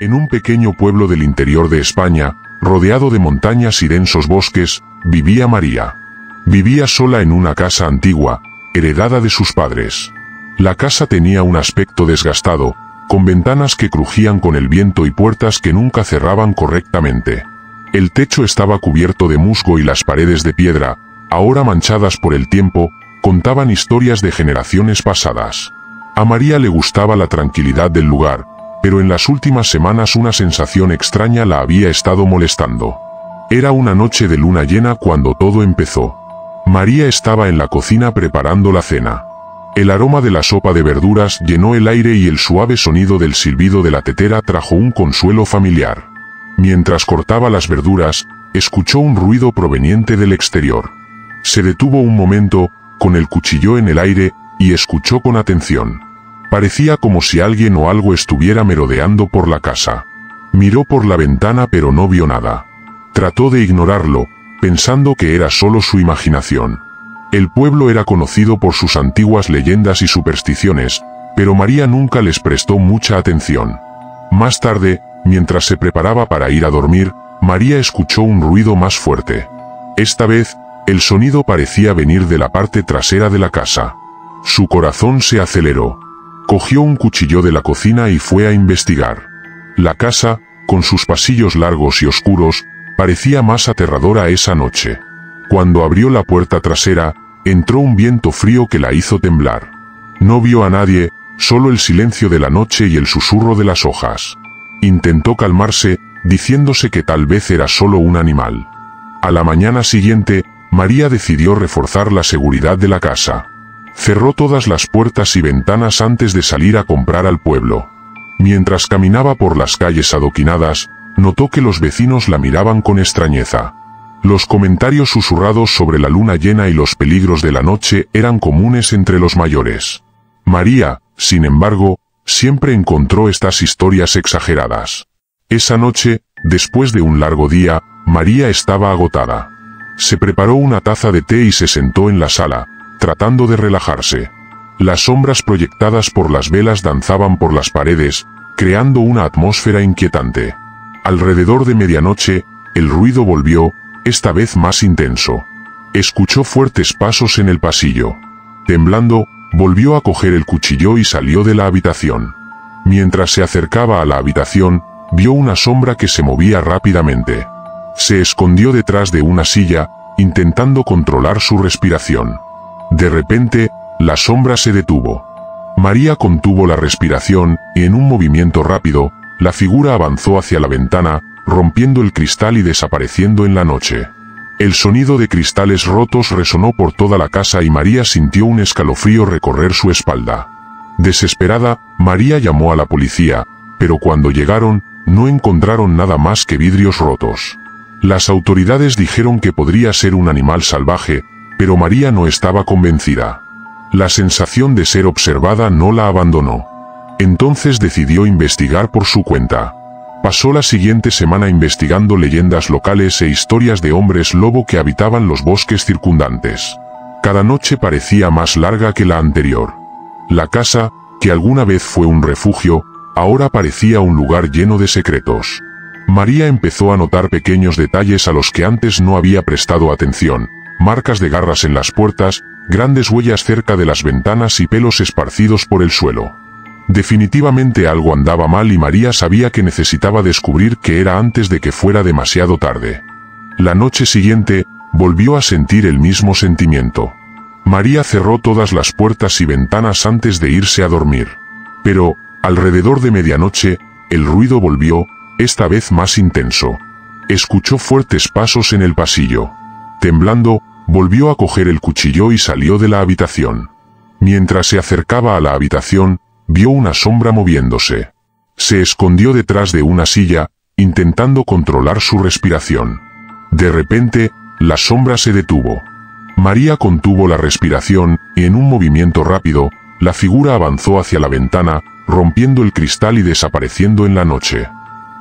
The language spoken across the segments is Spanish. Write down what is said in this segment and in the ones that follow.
En un pequeño pueblo del interior de España, rodeado de montañas y densos bosques, vivía María. Vivía sola en una casa antigua, heredada de sus padres. La casa tenía un aspecto desgastado, con ventanas que crujían con el viento y puertas que nunca cerraban correctamente. El techo estaba cubierto de musgo y las paredes de piedra, ahora manchadas por el tiempo, contaban historias de generaciones pasadas. A María le gustaba la tranquilidad del lugar, pero en las últimas semanas una sensación extraña la había estado molestando. Era una noche de luna llena cuando todo empezó. María estaba en la cocina preparando la cena. El aroma de la sopa de verduras llenó el aire y el suave sonido del silbido de la tetera trajo un consuelo familiar. Mientras cortaba las verduras, escuchó un ruido proveniente del exterior. Se detuvo un momento, con el cuchillo en el aire, y escuchó con atención. Parecía como si alguien o algo estuviera merodeando por la casa. Miró por la ventana pero no vio nada. Trató de ignorarlo, pensando que era solo su imaginación. El pueblo era conocido por sus antiguas leyendas y supersticiones, pero María nunca les prestó mucha atención. Más tarde, mientras se preparaba para ir a dormir, María escuchó un ruido más fuerte. Esta vez, el sonido parecía venir de la parte trasera de la casa. Su corazón se aceleró. Cogió un cuchillo de la cocina y fue a investigar. La casa, con sus pasillos largos y oscuros, parecía más aterradora esa noche. Cuando abrió la puerta trasera, entró un viento frío que la hizo temblar. No vio a nadie, solo el silencio de la noche y el susurro de las hojas. Intentó calmarse, diciéndose que tal vez era solo un animal. A la mañana siguiente, María decidió reforzar la seguridad de la casa. Cerró todas las puertas y ventanas antes de salir a comprar al pueblo. Mientras caminaba por las calles adoquinadas, notó que los vecinos la miraban con extrañeza. Los comentarios susurrados sobre la luna llena y los peligros de la noche eran comunes entre los mayores. María, sin embargo, siempre encontró estas historias exageradas. Esa noche, después de un largo día, María estaba agotada. Se preparó una taza de té y se sentó en la sala, tratando de relajarse. Las sombras proyectadas por las velas danzaban por las paredes, creando una atmósfera inquietante. Alrededor de medianoche, el ruido volvió, esta vez más intenso. Escuchó fuertes pasos en el pasillo. Temblando, volvió a coger el cuchillo y salió de la habitación. Mientras se acercaba a la habitación, vio una sombra que se movía rápidamente. Se escondió detrás de una silla, intentando controlar su respiración. De repente, la sombra se detuvo. María contuvo la respiración, y en un movimiento rápido, la figura avanzó hacia la ventana, rompiendo el cristal y desapareciendo en la noche. El sonido de cristales rotos resonó por toda la casa y María sintió un escalofrío recorrer su espalda. Desesperada, María llamó a la policía, pero cuando llegaron, no encontraron nada más que vidrios rotos. Las autoridades dijeron que podría ser un animal salvaje, pero María no estaba convencida. La sensación de ser observada no la abandonó. Entonces decidió investigar por su cuenta. Pasó la siguiente semana investigando leyendas locales e historias de hombres lobo que habitaban los bosques circundantes. Cada noche parecía más larga que la anterior. La casa, que alguna vez fue un refugio, ahora parecía un lugar lleno de secretos. María empezó a notar pequeños detalles a los que antes no había prestado atención. Marcas de garras en las puertas, grandes huellas cerca de las ventanas y pelos esparcidos por el suelo. Definitivamente algo andaba mal y María sabía que necesitaba descubrir qué era antes de que fuera demasiado tarde. La noche siguiente, volvió a sentir el mismo sentimiento. María cerró todas las puertas y ventanas antes de irse a dormir. Pero, alrededor de medianoche, el ruido volvió, esta vez más intenso. Escuchó fuertes pasos en el pasillo. Temblando, volvió a coger el cuchillo y salió de la habitación. Mientras se acercaba a la habitación, vio una sombra moviéndose. Se escondió detrás de una silla, intentando controlar su respiración. De repente, la sombra se detuvo. María contuvo la respiración, y en un movimiento rápido, la figura avanzó hacia la ventana, rompiendo el cristal y desapareciendo en la noche.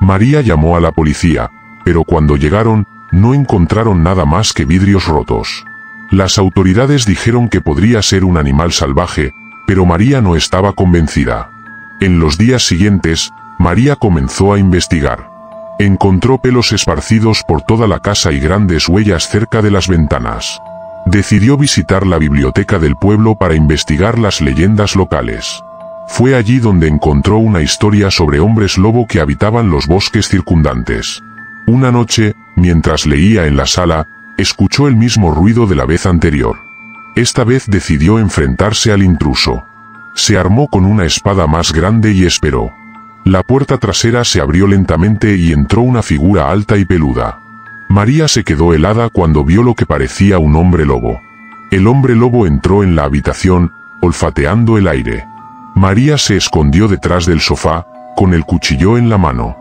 María llamó a la policía, pero cuando llegaron, no encontraron nada más que vidrios rotos. Las autoridades dijeron que podría ser un animal salvaje, pero María no estaba convencida. En los días siguientes, María comenzó a investigar. Encontró pelos esparcidos por toda la casa y grandes huellas cerca de las ventanas. Decidió visitar la biblioteca del pueblo para investigar las leyendas locales. Fue allí donde encontró una historia sobre hombres lobo que habitaban los bosques circundantes. Una noche, mientras leía en la sala, escuchó el mismo ruido de la vez anterior. Esta vez decidió enfrentarse al intruso. Se armó con una espada más grande y esperó. La puerta trasera se abrió lentamente y entró una figura alta y peluda. María se quedó helada cuando vio lo que parecía un hombre lobo. El hombre lobo entró en la habitación, olfateando el aire. María se escondió detrás del sofá, con el cuchillo en la mano.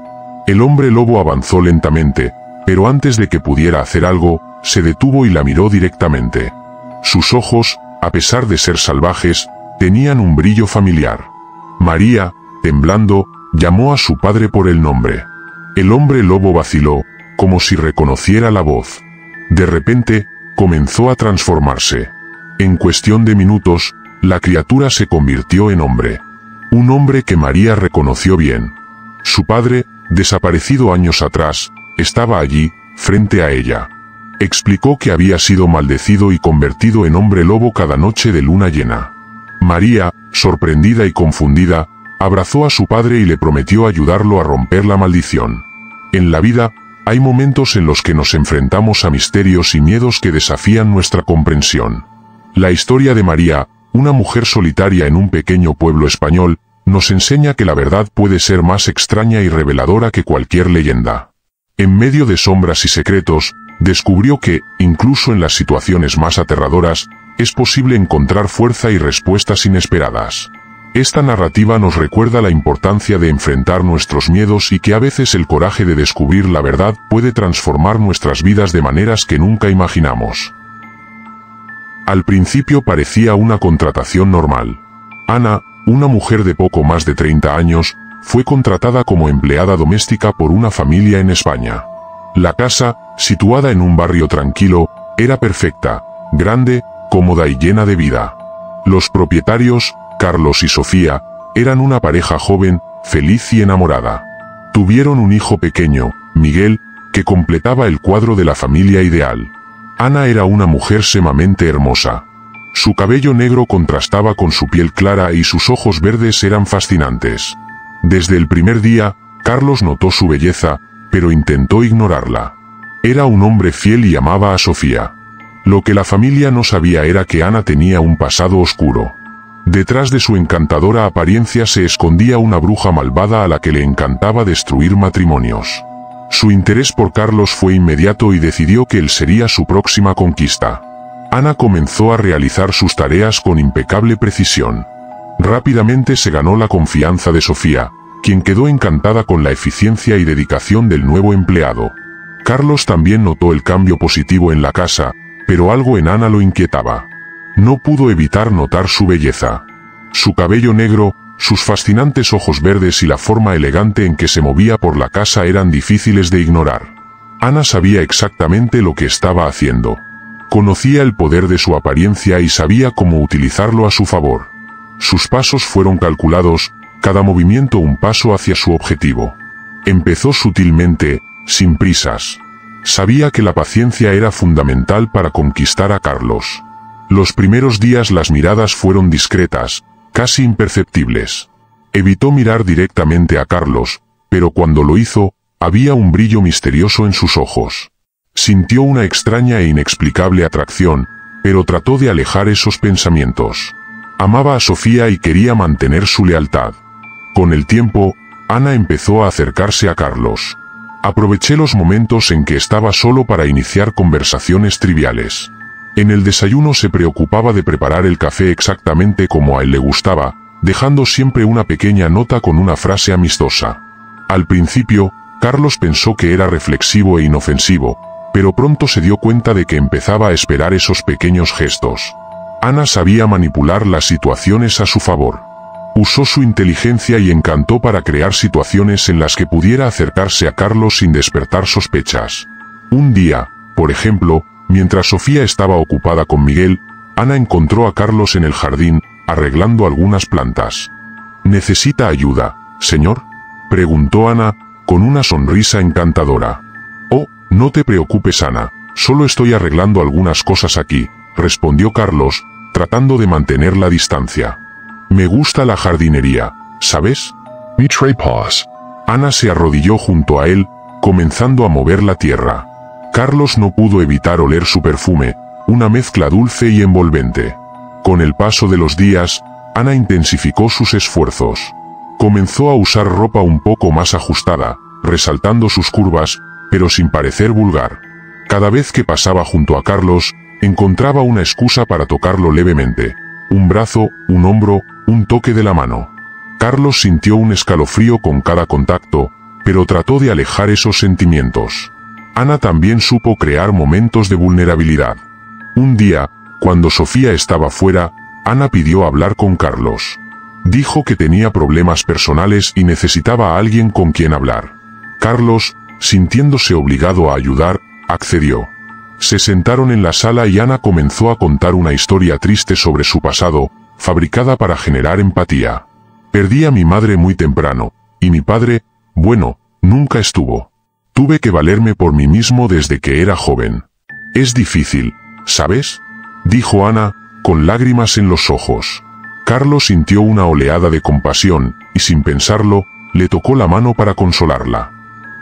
El hombre lobo avanzó lentamente, pero antes de que pudiera hacer algo, se detuvo y la miró directamente. Sus ojos, a pesar de ser salvajes, tenían un brillo familiar. María, temblando, llamó a su padre por el nombre. El hombre lobo vaciló, como si reconociera la voz. De repente, comenzó a transformarse. En cuestión de minutos, la criatura se convirtió en hombre. Un hombre que María reconoció bien. Su padre, desaparecido años atrás, estaba allí, frente a ella. Explicó que había sido maldecido y convertido en hombre lobo cada noche de luna llena. María, sorprendida y confundida, abrazó a su padre y le prometió ayudarlo a romper la maldición. En la vida, hay momentos en los que nos enfrentamos a misterios y miedos que desafían nuestra comprensión. La historia de María, una mujer solitaria en un pequeño pueblo español, nos enseña que la verdad puede ser más extraña y reveladora que cualquier leyenda. En medio de sombras y secretos, descubrió que, incluso en las situaciones más aterradoras, es posible encontrar fuerza y respuestas inesperadas. Esta narrativa nos recuerda la importancia de enfrentar nuestros miedos y que a veces el coraje de descubrir la verdad puede transformar nuestras vidas de maneras que nunca imaginamos. Al principio parecía una contratación normal. Ana, una mujer de poco más de 30 años, fue contratada como empleada doméstica por una familia en España. La casa, situada en un barrio tranquilo, era perfecta, grande, cómoda y llena de vida. Los propietarios, Carlos y Sofía, eran una pareja joven, feliz y enamorada. Tuvieron un hijo pequeño, Miguel, que completaba el cuadro de la familia ideal. Ana era una mujer sumamente hermosa. Su cabello negro contrastaba con su piel clara y sus ojos verdes eran fascinantes. Desde el primer día, Carlos notó su belleza, pero intentó ignorarla. Era un hombre fiel y amaba a Sofía. Lo que la familia no sabía era que Ana tenía un pasado oscuro. Detrás de su encantadora apariencia se escondía una bruja malvada a la que le encantaba destruir matrimonios. Su interés por Carlos fue inmediato y decidió que él sería su próxima conquista. Ana comenzó a realizar sus tareas con impecable precisión. Rápidamente se ganó la confianza de Sofía, quien quedó encantada con la eficiencia y dedicación del nuevo empleado. Carlos también notó el cambio positivo en la casa, pero algo en Ana lo inquietaba. No pudo evitar notar su belleza. Su cabello negro, sus fascinantes ojos verdes y la forma elegante en que se movía por la casa eran difíciles de ignorar. Ana sabía exactamente lo que estaba haciendo. Conocía el poder de su apariencia y sabía cómo utilizarlo a su favor. Sus pasos fueron calculados, cada movimiento un paso hacia su objetivo. Empezó sutilmente, sin prisas. Sabía que la paciencia era fundamental para conquistar a Carlos. Los primeros días las miradas fueron discretas, casi imperceptibles. Evitó mirar directamente a Carlos, pero cuando lo hizo, había un brillo misterioso en sus ojos. Sintió una extraña e inexplicable atracción, pero trató de alejar esos pensamientos. Amaba a Sofía y quería mantener su lealtad. Con el tiempo, Ana empezó a acercarse a Carlos. Aproveché los momentos en que estaba solo para iniciar conversaciones triviales. En el desayuno se preocupaba de preparar el café exactamente como a él le gustaba, dejando siempre una pequeña nota con una frase amistosa. Al principio, Carlos pensó que era reflexivo e inofensivo, pero pronto se dio cuenta de que empezaba a esperar esos pequeños gestos. Ana sabía manipular las situaciones a su favor. Usó su inteligencia y encanto para crear situaciones en las que pudiera acercarse a Carlos sin despertar sospechas. Un día, por ejemplo, mientras Sofía estaba ocupada con Miguel, Ana encontró a Carlos en el jardín, arreglando algunas plantas. ¿Necesita ayuda, señor?, preguntó Ana, con una sonrisa encantadora. Oh, no te preocupes, Ana, solo estoy arreglando algunas cosas aquí, respondió Carlos, tratando de mantener la distancia. Me gusta la jardinería, ¿sabes? Mi trepos. Ana se arrodilló junto a él, comenzando a mover la tierra. Carlos no pudo evitar oler su perfume, una mezcla dulce y envolvente. Con el paso de los días, Ana intensificó sus esfuerzos. Comenzó a usar ropa un poco más ajustada, resaltando sus curvas, pero sin parecer vulgar. Cada vez que pasaba junto a Carlos, encontraba una excusa para tocarlo levemente. Un brazo, un hombro, un toque de la mano. Carlos sintió un escalofrío con cada contacto, pero trató de alejar esos sentimientos. Ana también supo crear momentos de vulnerabilidad. Un día, cuando Sofía estaba fuera, Ana pidió hablar con Carlos. Dijo que tenía problemas personales y necesitaba a alguien con quien hablar. Carlos, sintiéndose obligado a ayudar, accedió. Se sentaron en la sala y Ana comenzó a contar una historia triste sobre su pasado, fabricada para generar empatía. Perdí a mi madre muy temprano, y mi padre, bueno, nunca estuvo. Tuve que valerme por mí mismo desde que era joven. Es difícil, ¿sabes? Dijo Ana, con lágrimas en los ojos. Carlos sintió una oleada de compasión, y sin pensarlo, le tocó la mano para consolarla.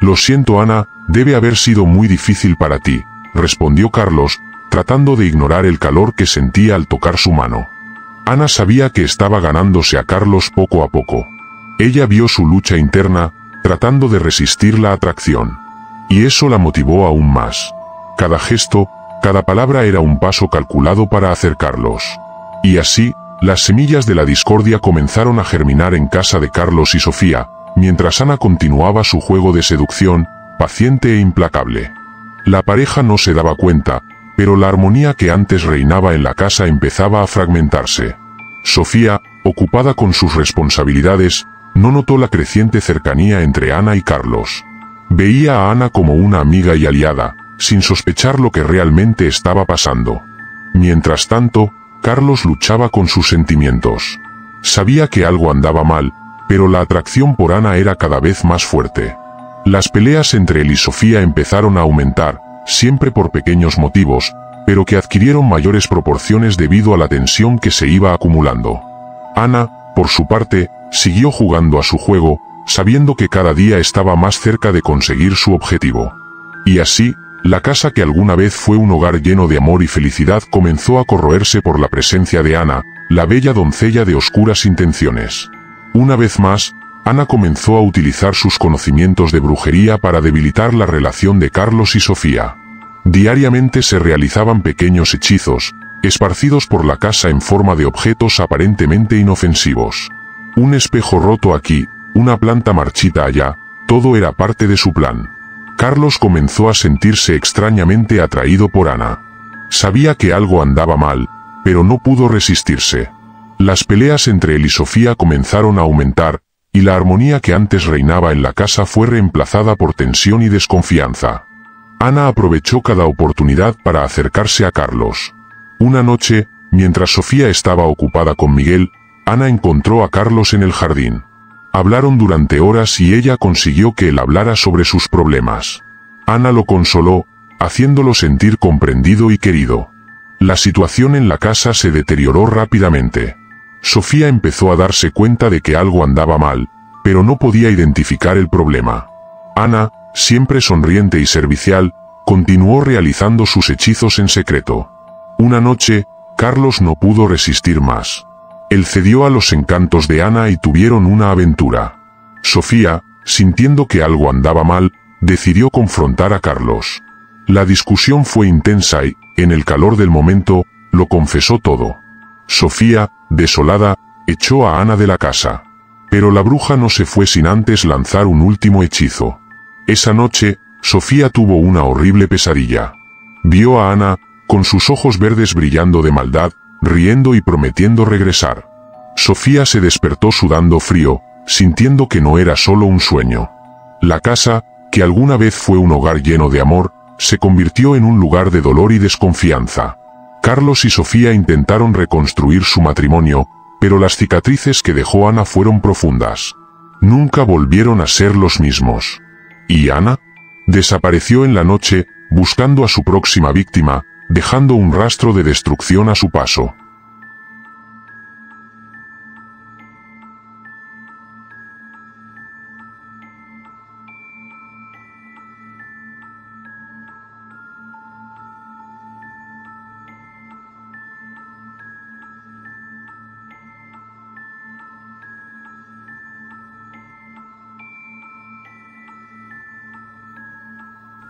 Lo siento, Ana, debe haber sido muy difícil para ti, respondió Carlos, tratando de ignorar el calor que sentía al tocar su mano. Ana sabía que estaba ganándose a Carlos poco a poco. Ella vio su lucha interna, tratando de resistir la atracción. Y eso la motivó aún más. Cada gesto, cada palabra era un paso calculado para acercarlos. Y así, las semillas de la discordia comenzaron a germinar en casa de Carlos y Sofía, mientras Ana continuaba su juego de seducción, paciente e implacable. La pareja no se daba cuenta, pero la armonía que antes reinaba en la casa empezaba a fragmentarse. Sofía, ocupada con sus responsabilidades, no notó la creciente cercanía entre Ana y Carlos. Veía a Ana como una amiga y aliada, sin sospechar lo que realmente estaba pasando. Mientras tanto, Carlos luchaba con sus sentimientos. Sabía que algo andaba mal, pero la atracción por Ana era cada vez más fuerte. Las peleas entre él y Sofía empezaron a aumentar, siempre por pequeños motivos, pero que adquirieron mayores proporciones debido a la tensión que se iba acumulando. Ana, por su parte, siguió jugando a su juego, sabiendo que cada día estaba más cerca de conseguir su objetivo. Y así, la casa que alguna vez fue un hogar lleno de amor y felicidad comenzó a corroerse por la presencia de Ana, la bella doncella de oscuras intenciones. Una vez más, Ana comenzó a utilizar sus conocimientos de brujería para debilitar la relación de Carlos y Sofía. Diariamente se realizaban pequeños hechizos, esparcidos por la casa en forma de objetos aparentemente inofensivos. Un espejo roto aquí, una planta marchita allá, todo era parte de su plan. Carlos comenzó a sentirse extrañamente atraído por Ana. Sabía que algo andaba mal, pero no pudo resistirse. Las peleas entre él y Sofía comenzaron a aumentar, y la armonía que antes reinaba en la casa fue reemplazada por tensión y desconfianza. Ana aprovechó cada oportunidad para acercarse a Carlos. Una noche, mientras Sofía estaba ocupada con Miguel, Ana encontró a Carlos en el jardín. Hablaron durante horas y ella consiguió que él hablara sobre sus problemas. Ana lo consoló, haciéndolo sentir comprendido y querido. La situación en la casa se deterioró rápidamente. Sofía empezó a darse cuenta de que algo andaba mal, pero no podía identificar el problema. Ana, siempre sonriente y servicial, continuó realizando sus hechizos en secreto. Una noche, Carlos no pudo resistir más. Él cedió a los encantos de Ana y tuvieron una aventura. Sofía, sintiendo que algo andaba mal, decidió confrontar a Carlos. La discusión fue intensa y, en el calor del momento, lo confesó todo. Sofía, desolada, echó a Ana de la casa. Pero la bruja no se fue sin antes lanzar un último hechizo. Esa noche, Sofía tuvo una horrible pesadilla. Vio a Ana, con sus ojos verdes brillando de maldad, riendo y prometiendo regresar. Sofía se despertó sudando frío, sintiendo que no era solo un sueño. La casa, que alguna vez fue un hogar lleno de amor, se convirtió en un lugar de dolor y desconfianza. Carlos y Sofía intentaron reconstruir su matrimonio, pero las cicatrices que dejó Ana fueron profundas. Nunca volvieron a ser los mismos. ¿Y Ana? Desapareció en la noche, buscando a su próxima víctima, dejando un rastro de destrucción a su paso.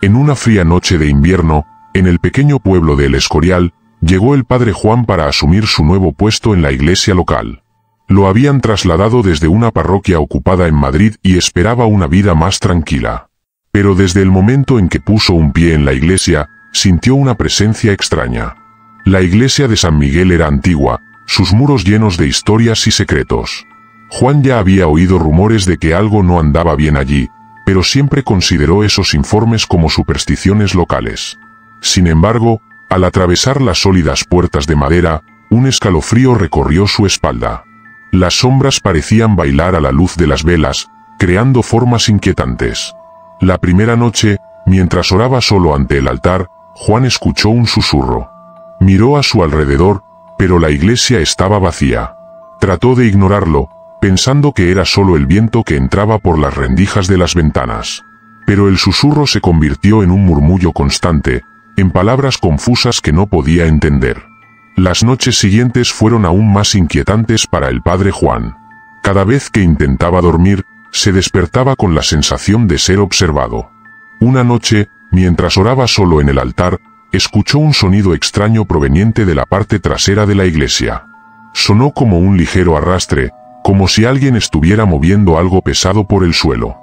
En una fría noche de invierno, en el pequeño pueblo de El Escorial, llegó el padre Juan para asumir su nuevo puesto en la iglesia local. Lo habían trasladado desde una parroquia ocupada en Madrid y esperaba una vida más tranquila. Pero desde el momento en que puso un pie en la iglesia, sintió una presencia extraña. La iglesia de San Miguel era antigua, sus muros llenos de historias y secretos. Juan ya había oído rumores de que algo no andaba bien allí, pero siempre consideró esos informes como supersticiones locales. Sin embargo, al atravesar las sólidas puertas de madera, un escalofrío recorrió su espalda. Las sombras parecían bailar a la luz de las velas, creando formas inquietantes. La primera noche, mientras oraba solo ante el altar, Juan escuchó un susurro. Miró a su alrededor, pero la iglesia estaba vacía. Trató de ignorarlo, pensando que era solo el viento que entraba por las rendijas de las ventanas. Pero el susurro se convirtió en un murmullo constante, en palabras confusas que no podía entender. Las noches siguientes fueron aún más inquietantes para el padre Juan. Cada vez que intentaba dormir, se despertaba con la sensación de ser observado. Una noche, mientras oraba solo en el altar, escuchó un sonido extraño proveniente de la parte trasera de la iglesia. Sonó como un ligero arrastre, como si alguien estuviera moviendo algo pesado por el suelo.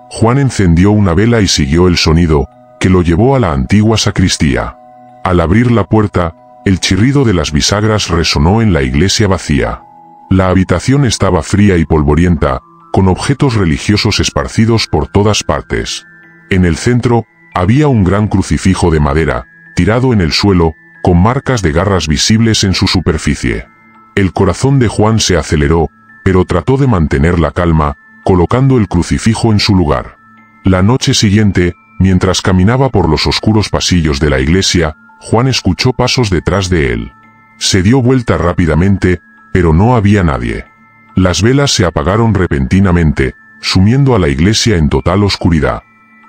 Juan encendió una vela y siguió el sonido, que lo llevó a la antigua sacristía. Al abrir la puerta, el chirrido de las bisagras resonó en la iglesia vacía. La habitación estaba fría y polvorienta, con objetos religiosos esparcidos por todas partes. En el centro, había un gran crucifijo de madera, tirado en el suelo, con marcas de garras visibles en su superficie. El corazón de Juan se aceleró, pero trató de mantener la calma, colocando el crucifijo en su lugar. La noche siguiente, mientras caminaba por los oscuros pasillos de la iglesia, Juan escuchó pasos detrás de él. Se dio vuelta rápidamente, pero no había nadie. Las velas se apagaron repentinamente, sumiendo a la iglesia en total oscuridad.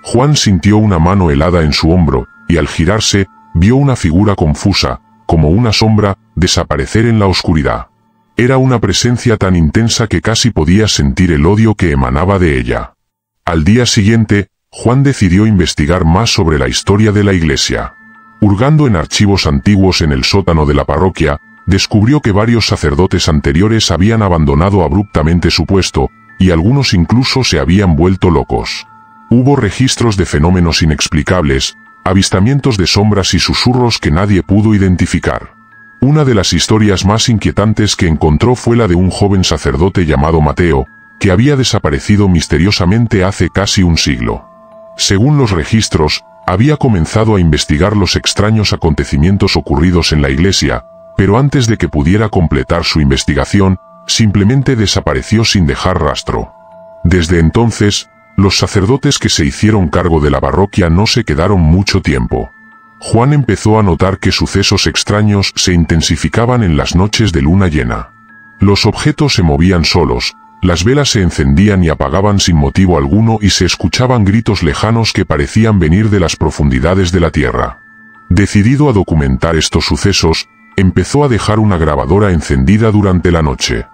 Juan sintió una mano helada en su hombro, y al girarse, vio una figura confusa, como una sombra, desaparecer en la oscuridad. Era una presencia tan intensa que casi podía sentir el odio que emanaba de ella. Al día siguiente, Juan decidió investigar más sobre la historia de la iglesia. Hurgando en archivos antiguos en el sótano de la parroquia, descubrió que varios sacerdotes anteriores habían abandonado abruptamente su puesto, y algunos incluso se habían vuelto locos. Hubo registros de fenómenos inexplicables, avistamientos de sombras y susurros que nadie pudo identificar. Una de las historias más inquietantes que encontró fue la de un joven sacerdote llamado Mateo, que había desaparecido misteriosamente hace casi un siglo. Según los registros, había comenzado a investigar los extraños acontecimientos ocurridos en la iglesia, pero antes de que pudiera completar su investigación, simplemente desapareció sin dejar rastro. Desde entonces, los sacerdotes que se hicieron cargo de la parroquia no se quedaron mucho tiempo. Juan empezó a notar que sucesos extraños se intensificaban en las noches de luna llena. Los objetos se movían solos, las velas se encendían y apagaban sin motivo alguno y se escuchaban gritos lejanos que parecían venir de las profundidades de la tierra. Decidido a documentar estos sucesos, empezó a dejar una grabadora encendida durante la noche.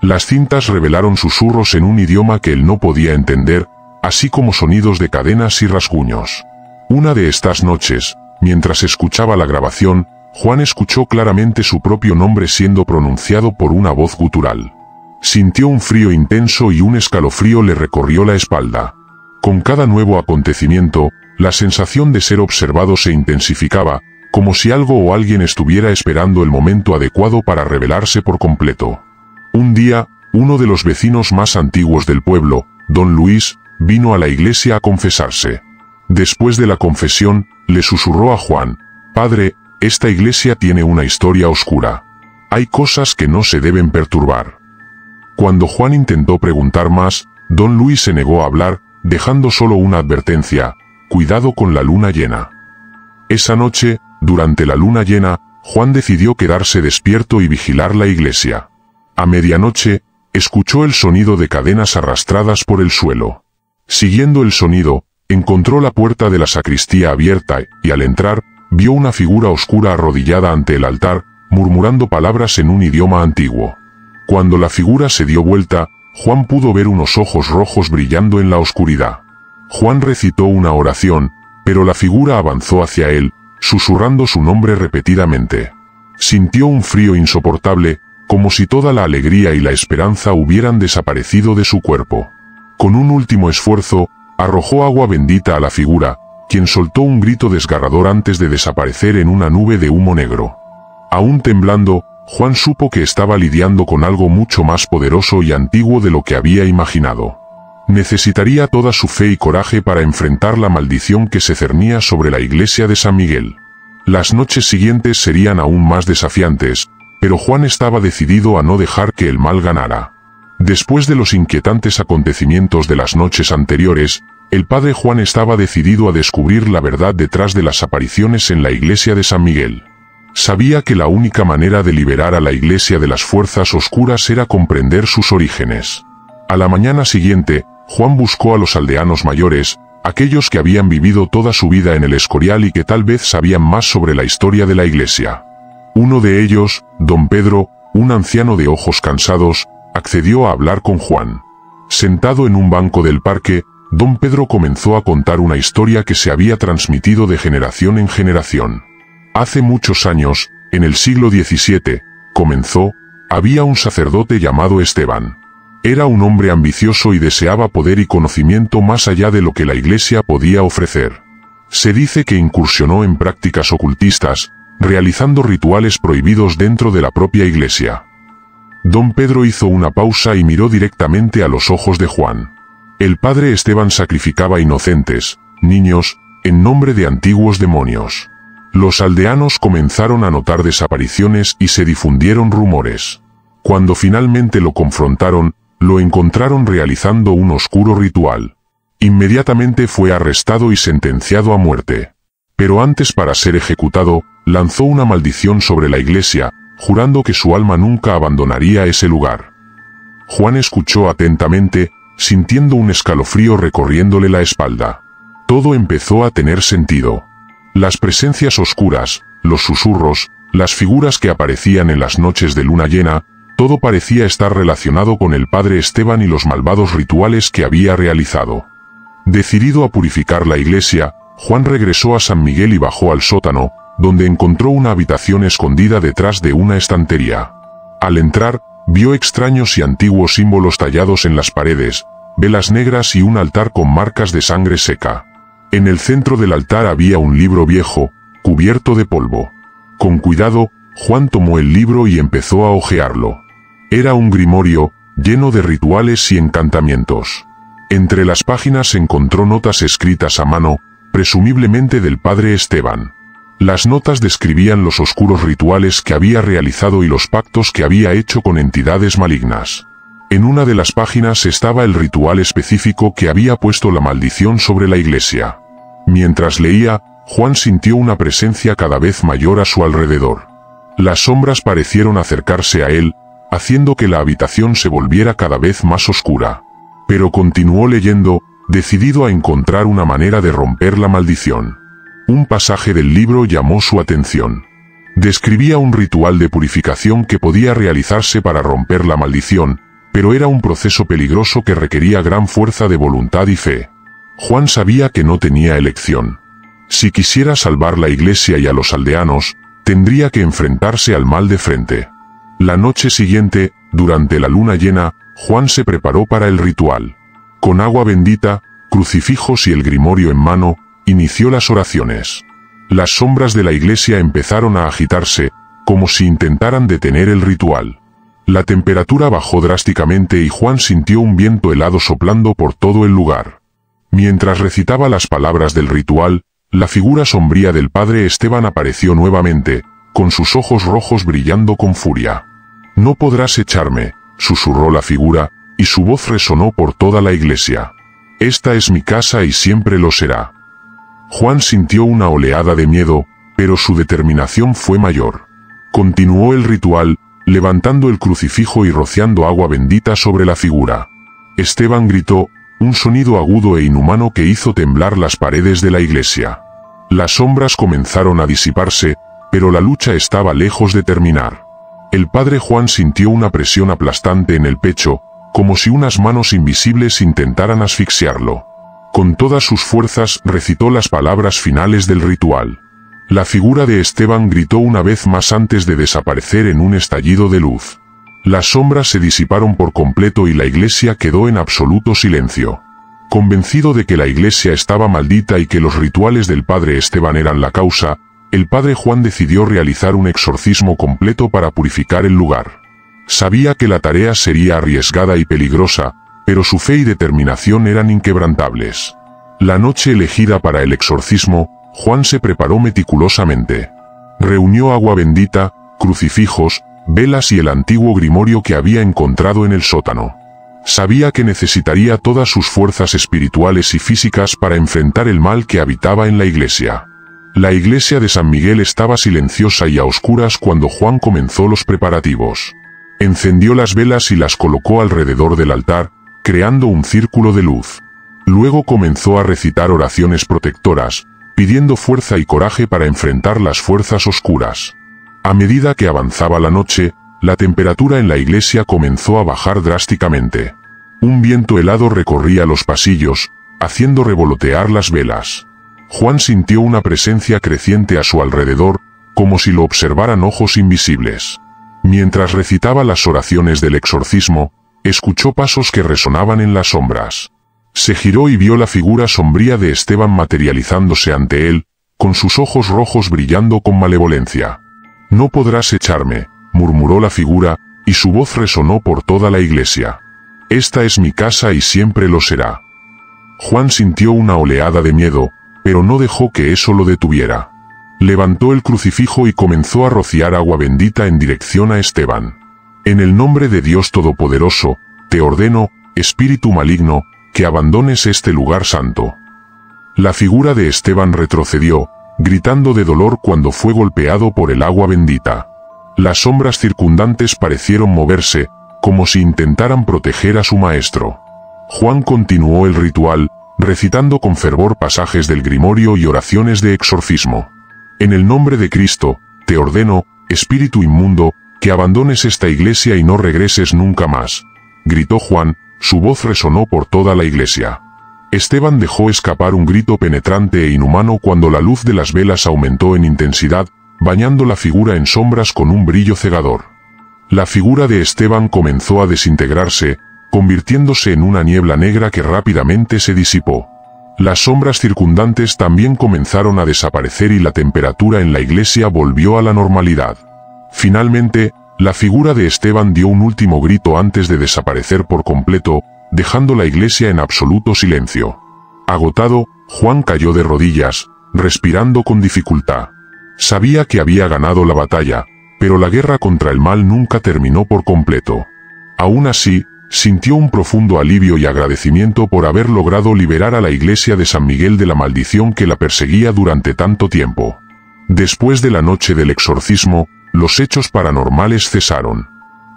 Las cintas revelaron susurros en un idioma que él no podía entender, así como sonidos de cadenas y rasguños. Una de estas noches, mientras escuchaba la grabación, Juan escuchó claramente su propio nombre siendo pronunciado por una voz gutural. Sintió un frío intenso y un escalofrío le recorrió la espalda. Con cada nuevo acontecimiento, la sensación de ser observado se intensificaba, como si algo o alguien estuviera esperando el momento adecuado para revelarse por completo. Un día, uno de los vecinos más antiguos del pueblo, don Luis, vino a la iglesia a confesarse. Después de la confesión, le susurró a Juan: «Padre, esta iglesia tiene una historia oscura. Hay cosas que no se deben perturbar». Cuando Juan intentó preguntar más, Don Luis se negó a hablar, dejando solo una advertencia: cuidado con la luna llena. Esa noche, durante la luna llena, Juan decidió quedarse despierto y vigilar la iglesia. A medianoche, escuchó el sonido de cadenas arrastradas por el suelo. Siguiendo el sonido, encontró la puerta de la sacristía abierta y, al entrar, vio una figura oscura arrodillada ante el altar, murmurando palabras en un idioma antiguo. Cuando la figura se dio vuelta, Juan pudo ver unos ojos rojos brillando en la oscuridad. Juan recitó una oración, pero la figura avanzó hacia él, susurrando su nombre repetidamente. Sintió un frío insoportable, como si toda la alegría y la esperanza hubieran desaparecido de su cuerpo. Con un último esfuerzo, arrojó agua bendita a la figura, quien soltó un grito desgarrador antes de desaparecer en una nube de humo negro. Aún temblando, Juan supo que estaba lidiando con algo mucho más poderoso y antiguo de lo que había imaginado. Necesitaría toda su fe y coraje para enfrentar la maldición que se cernía sobre la iglesia de San Miguel. Las noches siguientes serían aún más desafiantes, pero Juan estaba decidido a no dejar que el mal ganara. Después de los inquietantes acontecimientos de las noches anteriores, el padre Juan estaba decidido a descubrir la verdad detrás de las apariciones en la iglesia de San Miguel. Sabía que la única manera de liberar a la iglesia de las fuerzas oscuras era comprender sus orígenes. A la mañana siguiente, Juan buscó a los aldeanos mayores, aquellos que habían vivido toda su vida en el Escorial y que tal vez sabían más sobre la historia de la iglesia. Uno de ellos, don Pedro, un anciano de ojos cansados, accedió a hablar con Juan. Sentado en un banco del parque, don Pedro comenzó a contar una historia que se había transmitido de generación en generación. Hace muchos años, en el siglo XVII, comenzó, había un sacerdote llamado Esteban. Era un hombre ambicioso y deseaba poder y conocimiento más allá de lo que la iglesia podía ofrecer. Se dice que incursionó en prácticas ocultistas, realizando rituales prohibidos dentro de la propia iglesia. Don Pedro hizo una pausa y miró directamente a los ojos de Juan. El padre Esteban sacrificaba inocentes, niños, en nombre de antiguos demonios. Los aldeanos comenzaron a notar desapariciones y se difundieron rumores. Cuando finalmente lo confrontaron, lo encontraron realizando un oscuro ritual. Inmediatamente fue arrestado y sentenciado a muerte. Pero antes, para ser ejecutado, lanzó una maldición sobre la iglesia, jurando que su alma nunca abandonaría ese lugar. Juan escuchó atentamente, sintiendo un escalofrío recorriéndole la espalda. Todo empezó a tener sentido. Las presencias oscuras, los susurros, las figuras que aparecían en las noches de luna llena, todo parecía estar relacionado con el padre Esteban y los malvados rituales que había realizado. Decidido a purificar la iglesia, Juan regresó a San Miguel y bajó al sótano, donde encontró una habitación escondida detrás de una estantería. Al entrar, vio extraños y antiguos símbolos tallados en las paredes, velas negras y un altar con marcas de sangre seca. En el centro del altar había un libro viejo, cubierto de polvo. Con cuidado, Juan tomó el libro y empezó a hojearlo. Era un grimorio, lleno de rituales y encantamientos. Entre las páginas encontró notas escritas a mano, presumiblemente del padre Esteban. Las notas describían los oscuros rituales que había realizado y los pactos que había hecho con entidades malignas. En una de las páginas estaba el ritual específico que había puesto la maldición sobre la iglesia. Mientras leía, Juan sintió una presencia cada vez mayor a su alrededor. Las sombras parecieron acercarse a él, haciendo que la habitación se volviera cada vez más oscura. Pero continuó leyendo, decidido a encontrar una manera de romper la maldición. Un pasaje del libro llamó su atención. Describía un ritual de purificación que podía realizarse para romper la maldición, pero era un proceso peligroso que requería gran fuerza de voluntad y fe. Juan sabía que no tenía elección. Si quisiera salvar la iglesia y a los aldeanos, tendría que enfrentarse al mal de frente. La noche siguiente, durante la luna llena, Juan se preparó para el ritual. Con agua bendita, crucifijos y el grimorio en mano, inició las oraciones. Las sombras de la iglesia empezaron a agitarse, como si intentaran detener el ritual. La temperatura bajó drásticamente y Juan sintió un viento helado soplando por todo el lugar. Mientras recitaba las palabras del ritual, la figura sombría del padre Esteban apareció nuevamente, con sus ojos rojos brillando con furia. «No podrás echarme», susurró la figura, y su voz resonó por toda la iglesia. «Esta es mi casa y siempre lo será». Juan sintió una oleada de miedo, pero su determinación fue mayor. Continuó el ritual, levantando el crucifijo y rociando agua bendita sobre la figura. Esteban gritó, un sonido agudo e inhumano que hizo temblar las paredes de la iglesia. Las sombras comenzaron a disiparse, pero la lucha estaba lejos de terminar. El padre Juan sintió una presión aplastante en el pecho, como si unas manos invisibles intentaran asfixiarlo. Con todas sus fuerzas recitó las palabras finales del ritual. La figura de Esteban gritó una vez más antes de desaparecer en un estallido de luz. Las sombras se disiparon por completo y la iglesia quedó en absoluto silencio. Convencido de que la iglesia estaba maldita y que los rituales del padre Esteban eran la causa, el padre Juan decidió realizar un exorcismo completo para purificar el lugar. Sabía que la tarea sería arriesgada y peligrosa, pero su fe y determinación eran inquebrantables. La noche elegida para el exorcismo, Juan se preparó meticulosamente. Reunió agua bendita, crucifijos, velas y el antiguo grimorio que había encontrado en el sótano. Sabía que necesitaría todas sus fuerzas espirituales y físicas para enfrentar el mal que habitaba en la iglesia. La iglesia de San Miguel estaba silenciosa y a oscuras cuando Juan comenzó los preparativos. Encendió las velas y las colocó alrededor del altar, creando un círculo de luz. Luego comenzó a recitar oraciones protectoras, pidiendo fuerza y coraje para enfrentar las fuerzas oscuras. A medida que avanzaba la noche, la temperatura en la iglesia comenzó a bajar drásticamente. Un viento helado recorría los pasillos, haciendo revolotear las velas. Juan sintió una presencia creciente a su alrededor, como si lo observaran ojos invisibles. Mientras recitaba las oraciones del exorcismo, escuchó pasos que resonaban en las sombras. Se giró y vio la figura sombría de Esteban materializándose ante él, con sus ojos rojos brillando con malevolencia. «No podrás echarme», murmuró la figura, y su voz resonó por toda la iglesia. «Esta es mi casa y siempre lo será». Juan sintió una oleada de miedo, pero no dejó que eso lo detuviera. Levantó el crucifijo y comenzó a rociar agua bendita en dirección a Esteban. «En el nombre de Dios Todopoderoso, te ordeno, espíritu maligno, que abandones este lugar santo». La figura de Esteban retrocedió, gritando de dolor cuando fue golpeado por el agua bendita. Las sombras circundantes parecieron moverse, como si intentaran proteger a su maestro. Juan continuó el ritual, recitando con fervor pasajes del grimorio y oraciones de exorcismo. «En el nombre de Cristo, te ordeno, espíritu inmundo, que abandones esta iglesia y no regreses nunca más», gritó Juan, su voz resonó por toda la iglesia. Esteban dejó escapar un grito penetrante e inhumano cuando la luz de las velas aumentó en intensidad, bañando la figura en sombras con un brillo cegador. La figura de Esteban comenzó a desintegrarse, convirtiéndose en una niebla negra que rápidamente se disipó. Las sombras circundantes también comenzaron a desaparecer y la temperatura en la iglesia volvió a la normalidad. Finalmente, la figura de Esteban dio un último grito antes de desaparecer por completo, dejando la iglesia en absoluto silencio. Agotado, Juan cayó de rodillas, respirando con dificultad. Sabía que había ganado la batalla, pero la guerra contra el mal nunca terminó por completo. Aún así, sintió un profundo alivio y agradecimiento por haber logrado liberar a la iglesia de San Miguel de la maldición que la perseguía durante tanto tiempo. Después de la noche del exorcismo, los hechos paranormales cesaron.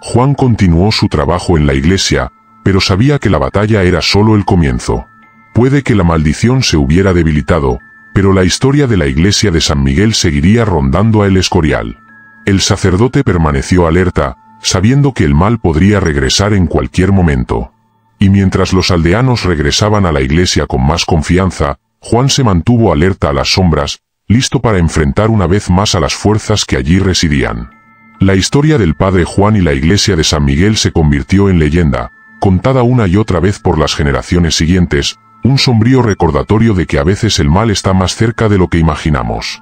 Juan continuó su trabajo en la iglesia, pero sabía que la batalla era solo el comienzo. Puede que la maldición se hubiera debilitado, pero la historia de la iglesia de San Miguel seguiría rondando a El Escorial. El sacerdote permaneció alerta, sabiendo que el mal podría regresar en cualquier momento. Y mientras los aldeanos regresaban a la iglesia con más confianza, Juan se mantuvo alerta a las sombras, listo para enfrentar una vez más a las fuerzas que allí residían. La historia del padre Juan y la iglesia de San Miguel se convirtió en leyenda, contada una y otra vez por las generaciones siguientes, un sombrío recordatorio de que a veces el mal está más cerca de lo que imaginamos.